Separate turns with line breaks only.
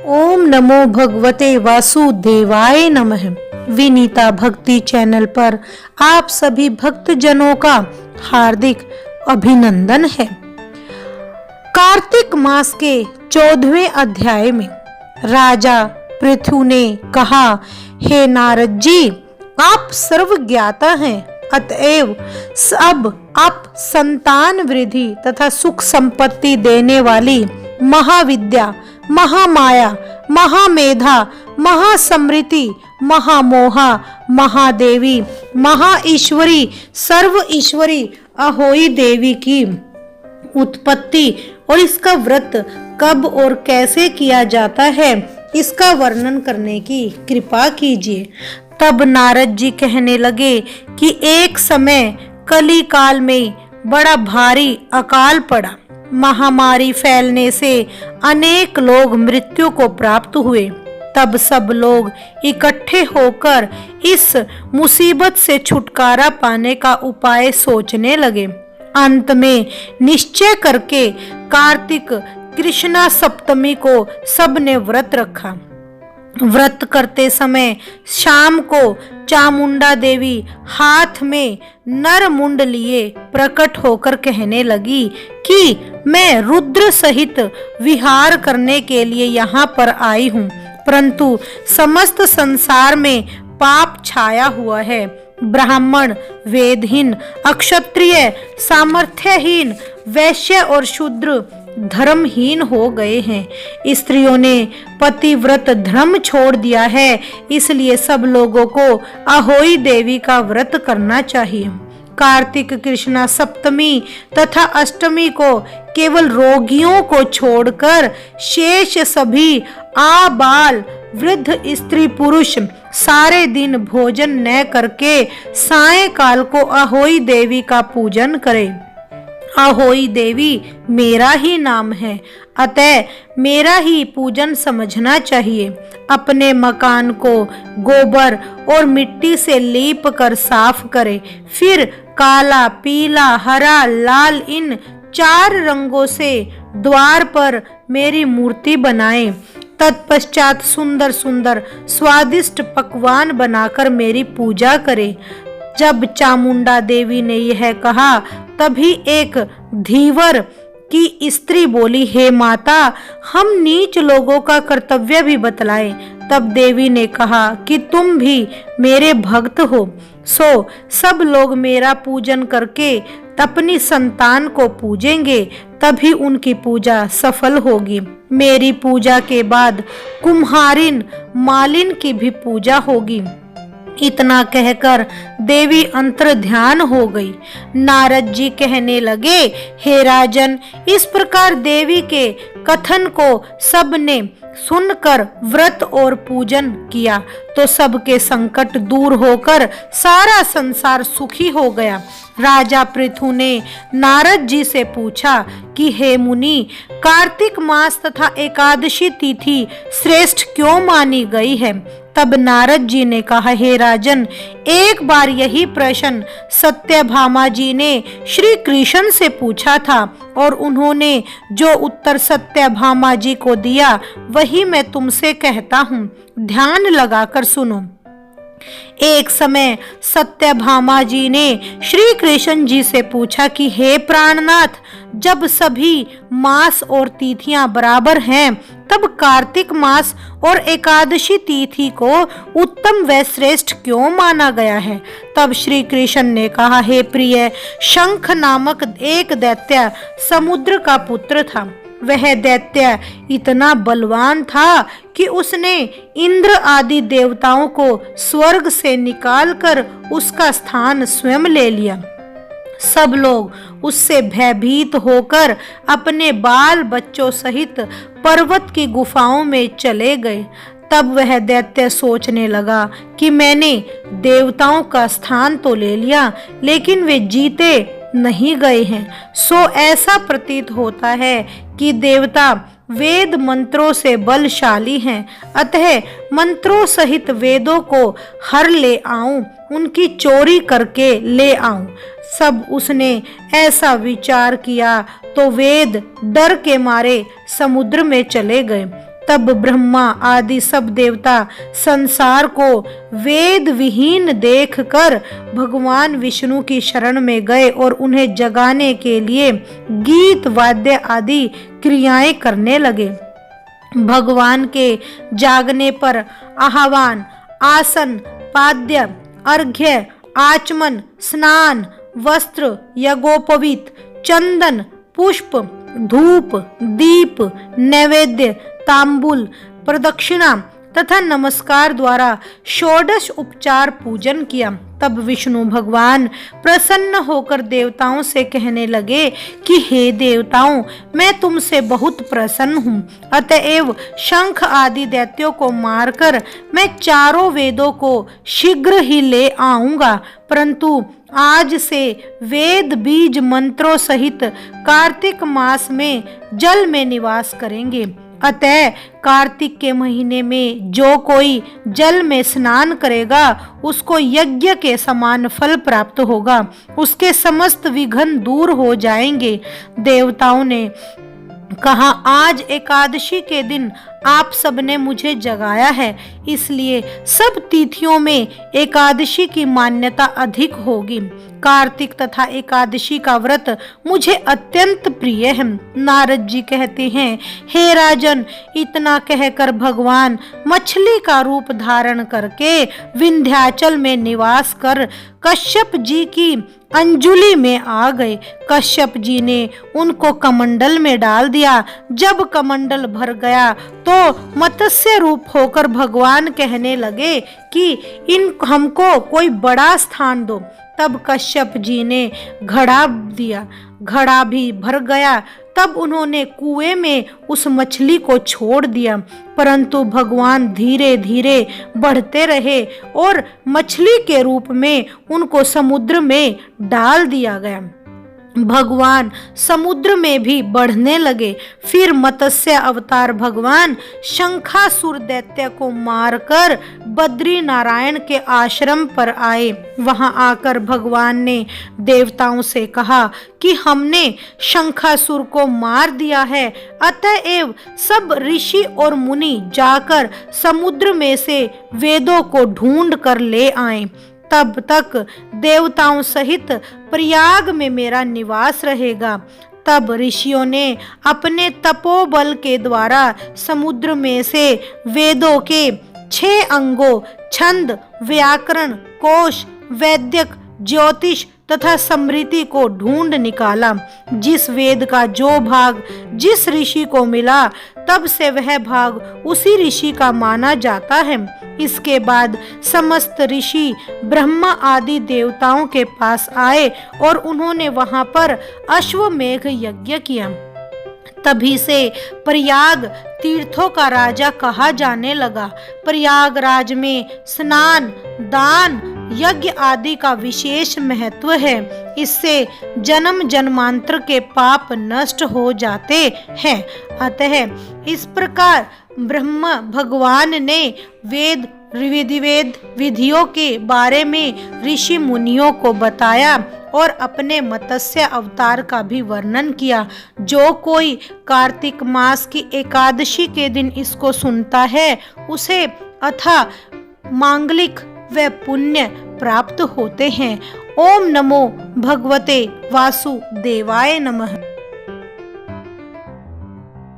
ओम नमो भगवते वासुदेवाय नमः। विनीता भक्ति चैनल पर आप सभी भक्तजनों का हार्दिक अभिनंदन है। कार्तिक मास के 14वें अध्याय में राजा पृथु ने कहा, हे नारद जी, आप सर्वज्ञाता हैं, अतएव अब आप संतान वृद्धि तथा सुख संपत्ति देने वाली महाविद्या, महामाया, महामेधा, महासमृति, महामोहा, महादेवी, महाईश्वरी, सर्व ईश्वरी अहोई देवी की उत्पत्ति और इसका व्रत कब और कैसे किया जाता है, इसका वर्णन करने की कृपा कीजिए। तब नारद जी कहने लगे कि एक समय कली काल में बड़ा भारी अकाल पड़ा। महामारी फैलने से अनेक लोग मृत्यु को प्राप्त हुए। तब सब लोग इकट्ठे होकर इस मुसीबत से छुटकारा पाने का उपाय सोचने लगे। अंत में निश्चय करके कार्तिक कृष्णा सप्तमी को सबने व्रत रखा। व्रत करते समय शाम को चामुंडा देवी हाथ में नर मुंड लिए प्रकट होकर कहने लगी कि मैं रुद्र सहित विहार करने के लिए यहाँ पर आई हूँ, परंतु समस्त संसार में पाप छाया हुआ है। ब्राह्मण, वेदहीन, अक्षत्रिय, सामर्थ्यहीन, वैश्य और शूद्र धर्महीन हो गए हैं। स्त्रियों ने पतिव्रत धर्म छोड़ दिया है, इसलिए सब लोगों को अहोई देवी का व्रत करना चाहिए। कार्तिक कृष्णा सप्तमी तथा अष्टमी को केवल रोगियों को छोड़कर शेष सभी आबाल वृद्ध स्त्री पुरुष सारे दिन भोजन न करके सायंकाल को अहोई देवी का पूजन करें। अहोई देवी मेरा ही नाम है, अतः मेरा ही पूजन समझना चाहिए। अपने मकान को गोबर और मिट्टी से लीप कर साफ करें, फिर काला, पीला, हरा, लाल इन 4 रंगों से द्वार पर मेरी मूर्ति बनाएं। तत्पश्चात सुंदर सुंदर स्वादिष्ट पकवान बनाकर मेरी पूजा करें। जब चामुंडा देवी ने यह कहा, तभी एक धीवर की स्त्री बोली, हे माता, हम नीच लोगों का कर्तव्य भी बतलाएं। तब देवी ने कहा कि तुम भी मेरे भक्त हो, सो सब लोग मेरा पूजन करके अपनी संतान को पूजेंगे, तभी उनकी पूजा सफल होगी। मेरी पूजा के बाद कुम्हारिन, मालिन की भी पूजा होगी। इतना कहकर देवी अंतर ध्यान हो गई। नारद जी कहने लगे, हे राजन, इस प्रकार देवी के कथन को सबने सुनकर व्रत और पूजन किया तो सबके संकट दूर होकर सारा संसार सुखी हो गया। राजा पृथु ने नारद जी से पूछा कि हे मुनि, कार्तिक मास तथा एकादशी तिथि श्रेष्ठ क्यों मानी गई है? तब नारद जी ने कहा, हे राजन, एक बार यही प्रश्न सत्यभामा जी ने श्री कृष्ण से पूछा था और उन्होंने जो उत्तर सत्यभामा जी को दिया वही मैं तुमसे कहता हूँ, ध्यान लगाकर सुनो। एक समय सत्यभामा जी ने श्री कृष्ण जी से पूछा कि हे प्राणनाथ, जब सभी मास और तिथियां बराबर हैं, तब कार्तिक मास और एकादशी तिथि को उत्तम व श्रेष्ठ क्यों माना गया है? तब श्री कृष्ण ने कहा, हे प्रिय, शंख नामक एक दैत्य समुद्र का पुत्र था। वह दैत्य इतना बलवान था कि उसने इंद्र आदि देवताओं को स्वर्ग से निकालकर उसका स्थान स्वयं ले लिया। सब लोग उससे भयभीत होकर अपने बाल बच्चों सहित पर्वत की गुफाओं में चले गए। तब वह दैत्य सोचने लगा कि मैंने देवताओं का स्थान तो ले लिया, लेकिन वे जीते नहीं गए हैं। सो ऐसा प्रतीत होता है कि देवता वेद मंत्रों से बलशाली हैं, अतः मंत्रों सहित वेदों को हर ले आऊं, उनकी चोरी करके ले आऊं। सब उसने ऐसा विचार किया तो वेद डर के मारे समुद्र में चले गए। तब ब्रह्मा आदि सब देवता संसार को वेद विहीन देखकर भगवान विष्णु की शरण में गए और उन्हें जगाने के लिए गीत वाद्य आदि क्रियाएं करने लगे। भगवान के जागने पर आह्वान, आसन, पाद्य, अर्घ्य, आचमन, स्नान, वस्त्र, यज्ञोपवीत, चंदन, पुष्प, धूप, दीप, नैवेद्य, तांबूल, प्रदक्षिणा तथा नमस्कार द्वारा षोडश उपचार पूजन किया। तब विष्णु भगवान प्रसन्न होकर देवताओं से कहने लगे कि हे देवताओं, मैं तुमसे बहुत प्रसन्न हूँ, अतएव शंख आदि दैत्यों को मारकर मैं चारों वेदों को शीघ्र ही ले आऊंगा। परंतु आज से वेद बीज मंत्रों सहित कार्तिक मास में जल में निवास करेंगे। अतः कार्तिक के महीने में जो कोई जल में स्नान करेगा उसको यज्ञ के समान फल प्राप्त होगा, उसके समस्त विघ्न दूर हो जाएंगे। देवताओं ने कहा, आज एकादशी के दिन आप सबने मुझे जगाया है, इसलिए सब तिथियों में एकादशी की मान्यता अधिक होगी। कार्तिक तथा एकादशी का व्रत मुझे अत्यंत प्रिय है। नारद जी कहते हैं, हे राजन, इतना कहकर भगवान मछली का रूप धारण करके विंध्याचल में निवास कर कश्यप जी की अंजुलि में आ गए। कश्यप जी ने उनको कमंडल में डाल दिया। जब कमंडल भर गया तो मत्स्य रूप होकर भगवान कहने लगे कि इन हमको कोई बड़ा स्थान दो। तब कश्यप जी ने घड़ा दिया, घड़ा भी भर गया। तब उन्होंने कुएं में उस मछली को छोड़ दिया, परंतु भगवान धीरे धीरे बढ़ते रहे और मछली के रूप में उनको समुद्र में डाल दिया गया। भगवान समुद्र में भी बढ़ने लगे। फिर मत्स्य अवतार भगवान शंखासुर दैत्य को मारकर बद्री नारायण के आश्रम पर आए। वहां आकर भगवान ने देवताओं से कहा कि हमने शंखासुर को मार दिया है, अतएव सब ऋषि और मुनि जाकर समुद्र में से वेदों को ढूंढ कर ले आए। तब तक देवताओं सहित प्रयाग में मेरा निवास रहेगा। तब ऋषियों ने अपने तपोबल के द्वारा समुद्र में से वेदों के 6 अंगों छंद, व्याकरण, कोश, वैदिक, ज्योतिष तथा स्मृति को ढूंढ निकाला। जिस वेद का जो भाग जिस ऋषि को मिला, तब से वह भाग उसी ऋषि का माना जाता है। इसके बाद समस्त ऋषि ब्रह्मा आदि देवताओं के पास आए और उन्होंने वहां पर अश्वमेघ यज्ञ किया। तभी से प्रयाग तीर्थों का राजा कहा जाने लगा। प्रयागराज में स्नान, दान, यज्ञ आदि का विशेष महत्व है। इससे जन्म जन्मांतर के पाप नष्ट हो जाते हैं। अतः इस प्रकार ब्रह्मा भगवान ने वेद विधियों के बारे में ऋषि मुनियों को बताया और अपने मत्स्य अवतार का भी वर्णन किया। जो कोई कार्तिक मास की एकादशी के दिन इसको सुनता है, उसे अथा मांगलिक व पुण्य प्राप्त होते हैं। ओम नमो भगवते वासुदेवाय नमः।